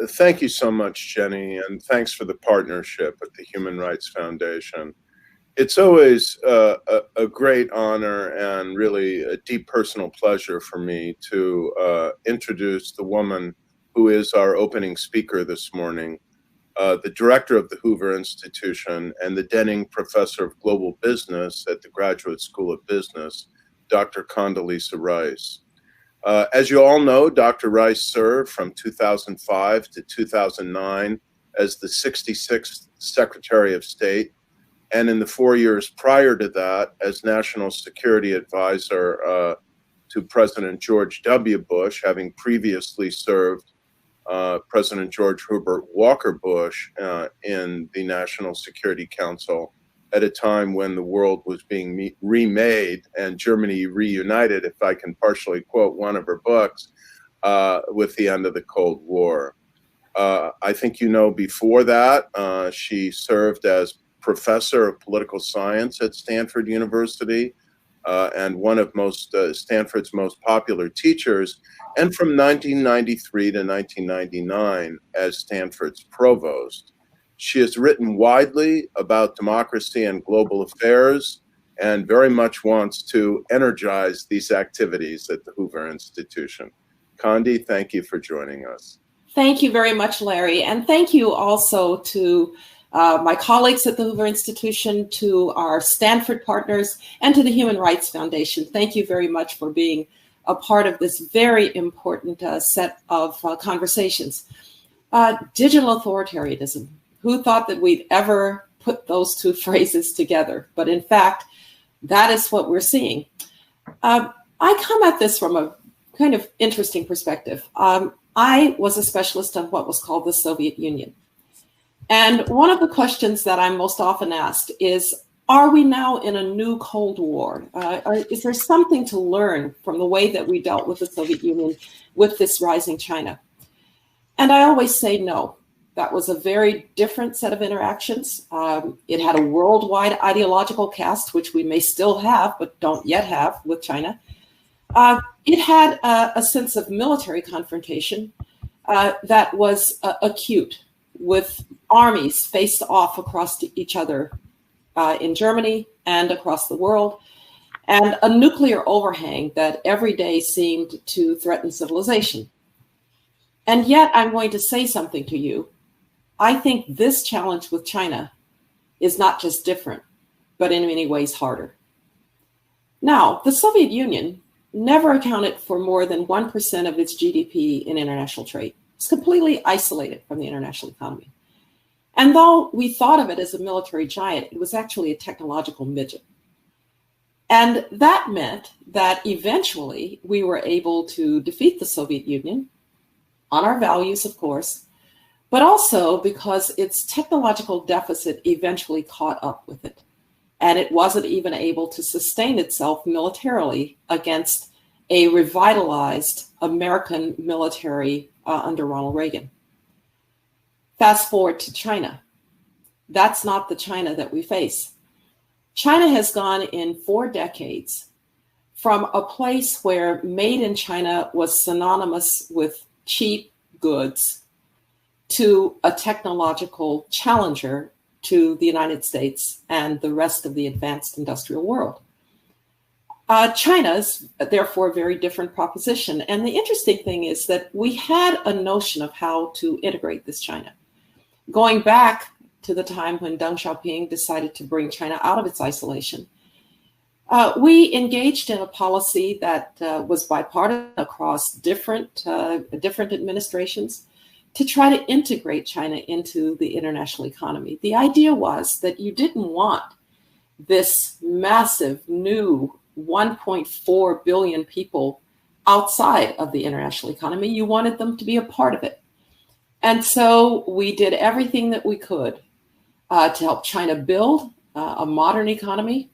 Thank you so much, Jenny, and thanks for the partnership with the Human Rights Foundation. It's always a great honor and really a deep personal pleasure for me to introduce the woman who is our opening speaker this morning, the director of the Hoover Institution and the Denning Professor of Global Business at the Graduate School of Business, Dr. Condoleezza Rice. As you all know, Dr. Rice served from 2005 to 2009 as the 66th Secretary of State, and in the 4 years prior to that as National Security Advisor to President George W. Bush, having previously served President George Herbert Walker Bush in the National Security Council at a time when the world was being remade and Germany reunited, if I can partially quote one of her books, with the end of the Cold War. I think you know before that, she served as professor of political science at Stanford University and one of Stanford's most popular teachers, and from 1993 to 1999 as Stanford's provost. She has written widely about democracy and global affairs and very much wants to energize these activities at the Hoover Institution. Condi, thank you for joining us. Thank you very much, Larry. And thank you also to my colleagues at the Hoover Institution, to our Stanford partners, and to the Human Rights Foundation. Thank you very much for being a part of this very important set of conversations. Digital authoritarianism. Who thought that we'd ever put those two phrases together? But in fact, that is what we're seeing. I come at this from a kind of interesting perspective. I was a specialist on what was called the Soviet Union. And one of the questions that I'm most often asked is, are we now in a new Cold War? Is there something to learn from the way that we dealt with the Soviet Union with this rising China? And I always say no. That was a very different set of interactions. It had a worldwide ideological cast, which we may still have, but don't yet have with China. It had a sense of military confrontation that was acute, with armies faced off across each other in Germany and across the world, and a nuclear overhang that every day seemed to threaten civilization. And yet I'm going to say something to you. I think this challenge with China is not just different, but in many ways harder. Now, the Soviet Union never accounted for more than 1% of its GDP in international trade. It's completely isolated from the international economy. And though we thought of it as a military giant, it was actually a technological midget. And that meant that eventually we were able to defeat the Soviet Union on our values, of course, but also because its technological deficit eventually caught up with it. And it wasn't even able to sustain itself militarily against a revitalized American military under Ronald Reagan. Fast forward to China. That's not the China that we face. China has gone in 4 decades from a place where made in China was synonymous with cheap goods to a technological challenger to the United States and the rest of the advanced industrial world. China's therefore a very different proposition. And the interesting thing is that we had a notion of how to integrate this China. Going back to the time when Deng Xiaoping decided to bring China out of its isolation, we engaged in a policy that was bipartisan across different administrations to try to integrate China into the international economy. The idea was that you didn't want this massive new 1.4 billion people outside of the international economy. You wanted them to be a part of it. And so we did everything that we could to help China build a modern economy.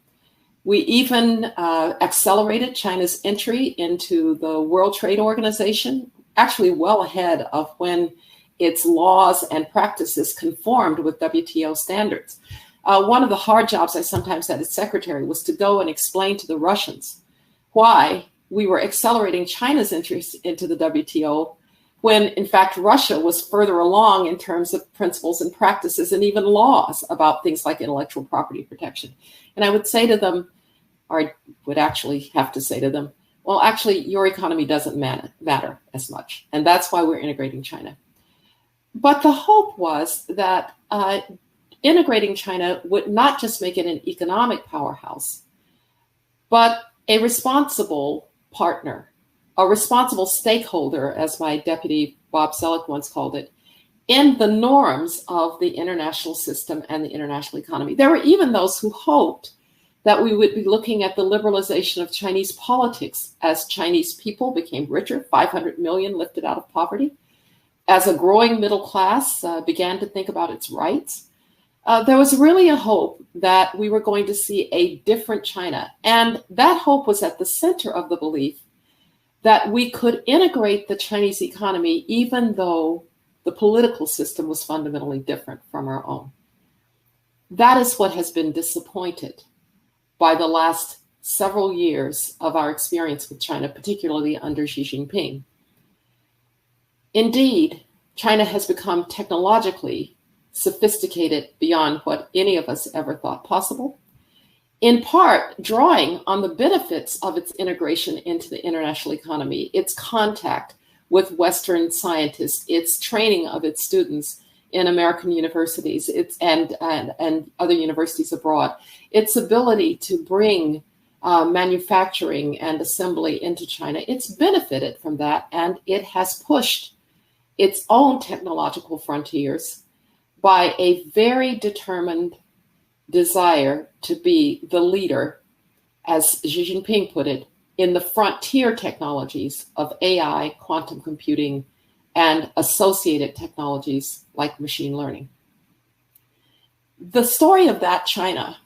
We even accelerated China's entry into the World Trade Organization, actually well ahead of when its laws and practices conformed with WTO standards. One of the hard jobs I sometimes had as secretary was to go and explain to the Russians why we were accelerating China's entry into the WTO when in fact Russia was further along in terms of principles and practices and even laws about things like intellectual property protection. And I would say to them, or I would actually have to say to them, well, actually, your economy doesn't matter as much. And that's why we're integrating China. But the hope was that integrating China would not just make it an economic powerhouse, but a responsible partner, a responsible stakeholder, as my deputy Bob Selleck once called it, in the norms of the international system and the international economy. There were even those who hoped that we would be looking at the liberalization of Chinese politics as Chinese people became richer, 500 million lifted out of poverty, as a growing middle class began to think about its rights. There was really a hope that we were going to see a different China. And that hope was at the center of the belief that we could integrate the Chinese economy even though the political system was fundamentally different from our own. That is what has been disappointed by the last several years of our experience with China, particularly under Xi Jinping. Indeed, China has become technologically sophisticated beyond what any of us ever thought possible, in part drawing on the benefits of its integration into the international economy, its contact with Western scientists, its training of its students in American universities and other universities abroad, its ability to bring manufacturing and assembly into China. It's benefited from that, and it has pushed its own technological frontiers by a very determined desire to be the leader, as Xi Jinping put it, in the frontier technologies of AI, quantum computing, and associated technologies like machine learning. The story of that China,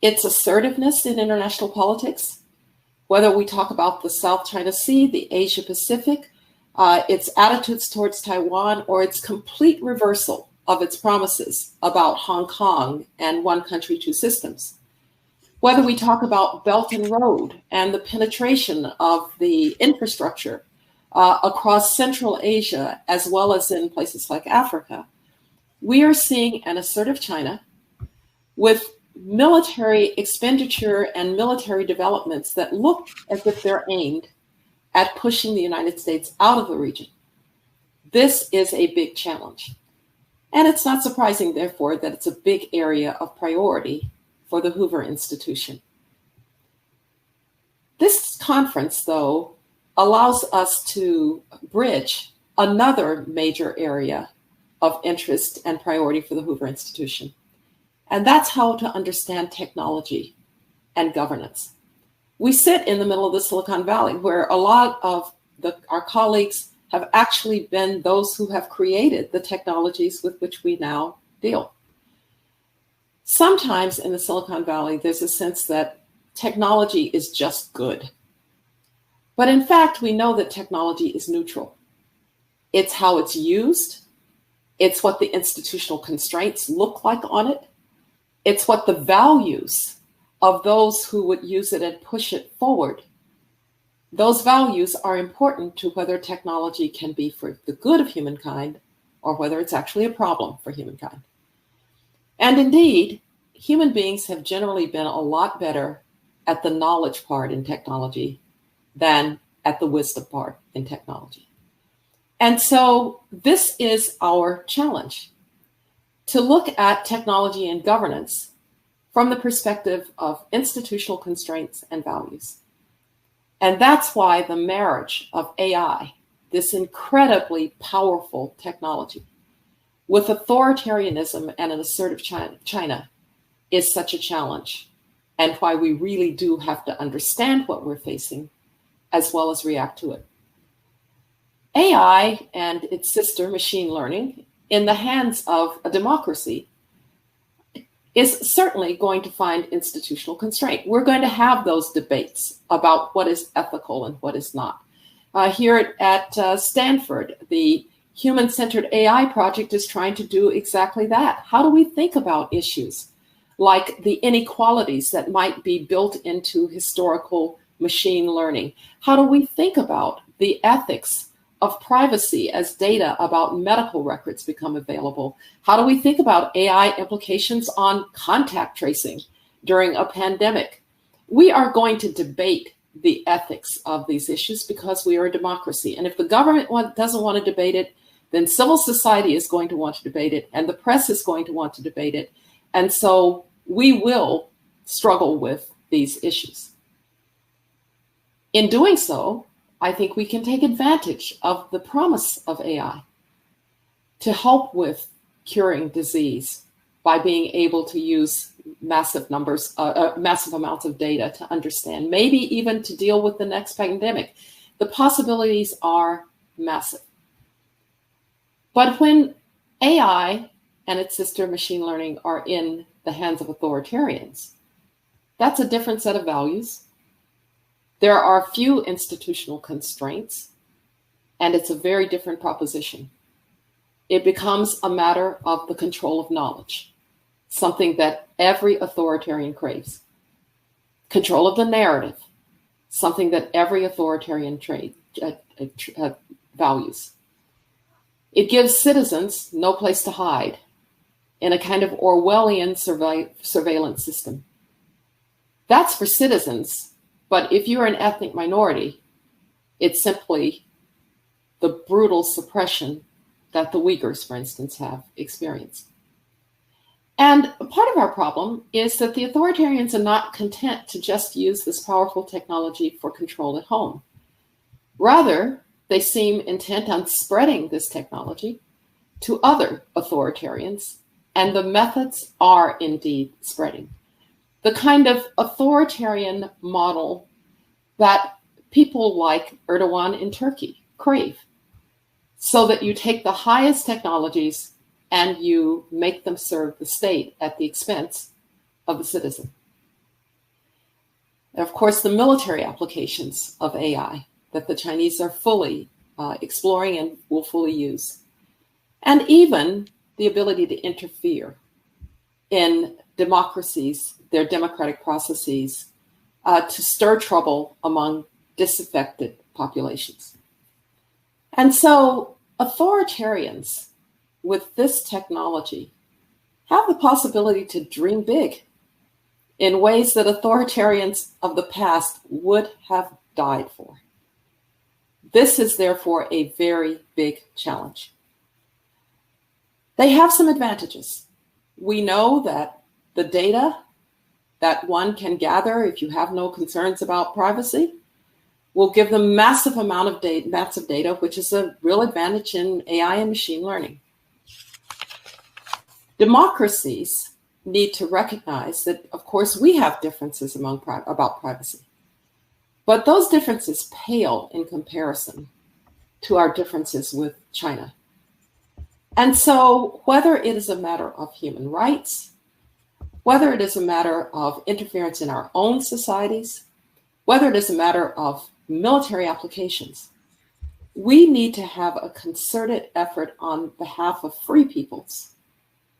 its assertiveness in international politics, whether we talk about the South China Sea, the Asia Pacific, its attitudes towards Taiwan, or its complete reversal of its promises about Hong Kong and one country, two systems. Whether we talk about Belt and Road and the penetration of the infrastructure across Central Asia, as well as in places like Africa, we are seeing an assertive China with military expenditure and military developments that look as if they're aimed at pushing the United States out of the region. This is a big challenge. And it's not surprising, therefore, that it's a big area of priority for the Hoover Institution. This conference, though, allows us to bridge another major area of interest and priority for the Hoover Institution. And that's how to understand technology and governance. We sit in the middle of the Silicon Valley, where a lot of our colleagues have actually been those who have created the technologies with which we now deal. Sometimes in the Silicon Valley, there's a sense that technology is just good. But in fact, we know that technology is neutral. It's how it's used. It's what the institutional constraints look like on it. It's what the values of those who would use it and push it forward. Those values are important to whether technology can be for the good of humankind or whether it's actually a problem for humankind. And indeed, human beings have generally been a lot better at the knowledge part in technology than at the wisdom part in technology. And so this is our challenge, to look at technology and governance from the perspective of institutional constraints and values. And that's why the marriage of AI, this incredibly powerful technology, with authoritarianism and an assertive China is such a challenge, and why we really do have to understand what we're facing as well as react to it. AI and its sister, machine learning, in the hands of a democracy is certainly going to find institutional constraint. We're going to have those debates about what is ethical and what is not. Here at Stanford, the Human-Centered AI Project is trying to do exactly that. How do we think about issues like the inequalities that might be built into historical machine learning? How do we think about the ethics of privacy as data about medical records become available? How do we think about AI implications on contact tracing during a pandemic? We are going to debate the ethics of these issues because we are a democracy. And if the government doesn't want to debate it, then civil society is going to want to debate it, and the press is going to want to debate it. And so we will struggle with these issues. In doing so, I think we can take advantage of the promise of AI to help with curing disease by being able to use massive amounts of data to understand, maybe even to deal with the next pandemic. The possibilities are massive. But when AI and its sister machine learning are in the hands of authoritarians, that's a different set of values. There are few institutional constraints, and it's a very different proposition. It becomes a matter of the control of knowledge, something that every authoritarian craves. Control of the narrative, something that every authoritarian values. It gives citizens no place to hide in a kind of Orwellian surveillance system. That's for citizens, but if you're an ethnic minority, it's simply the brutal suppression that the Uyghurs, for instance, have experienced. And part of our problem is that the authoritarians are not content to just use this powerful technology for control at home. Rather, they seem intent on spreading this technology to other authoritarians, and the methods are indeed spreading. The kind of authoritarian model that people like Erdogan in Turkey crave, so that you take the highest technologies and you make them serve the state at the expense of the citizen. And of course, the military applications of AI that the Chinese are fully exploring and will fully use. And even the ability to interfere in democracies, their democratic processes, to stir trouble among disaffected populations. And so authoritarians with this technology have the possibility to dream big in ways that authoritarians of the past would have died for. This is therefore a very big challenge. They have some advantages. We know that the data that one can gather, if you have no concerns about privacy, will give them massive data, which is a real advantage in AI and machine learning. Democracies need to recognize that, of course, we have differences about privacy, but those differences pale in comparison to our differences with China. And so whether it is a matter of human rights, whether it is a matter of interference in our own societies, whether it is a matter of military applications, we need to have a concerted effort on behalf of free peoples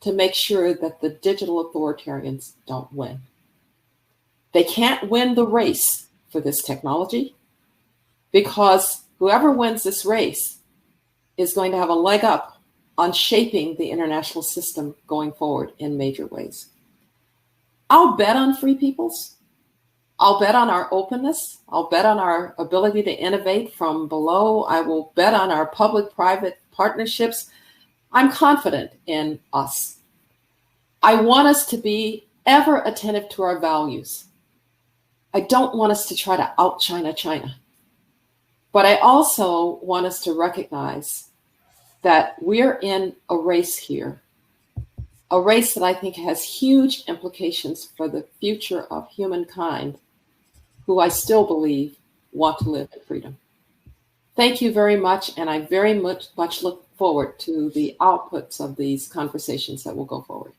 to make sure that the digital authoritarians don't win. They can't win the race for this technology because whoever wins this race is going to have a leg up on shaping the international system going forward in major ways. I'll bet on free peoples. I'll bet on our openness. I'll bet on our ability to innovate from below. I will bet on our public-private partnerships. I'm confident in us. I want us to be ever attentive to our values. I don't want us to try to out-China China. But I also want us to recognize that we're in a race here, a race that I think has huge implications for the future of humankind, who I still believe want to live in freedom. Thank you very much, and I very much look forward to the outputs of these conversations that will go forward.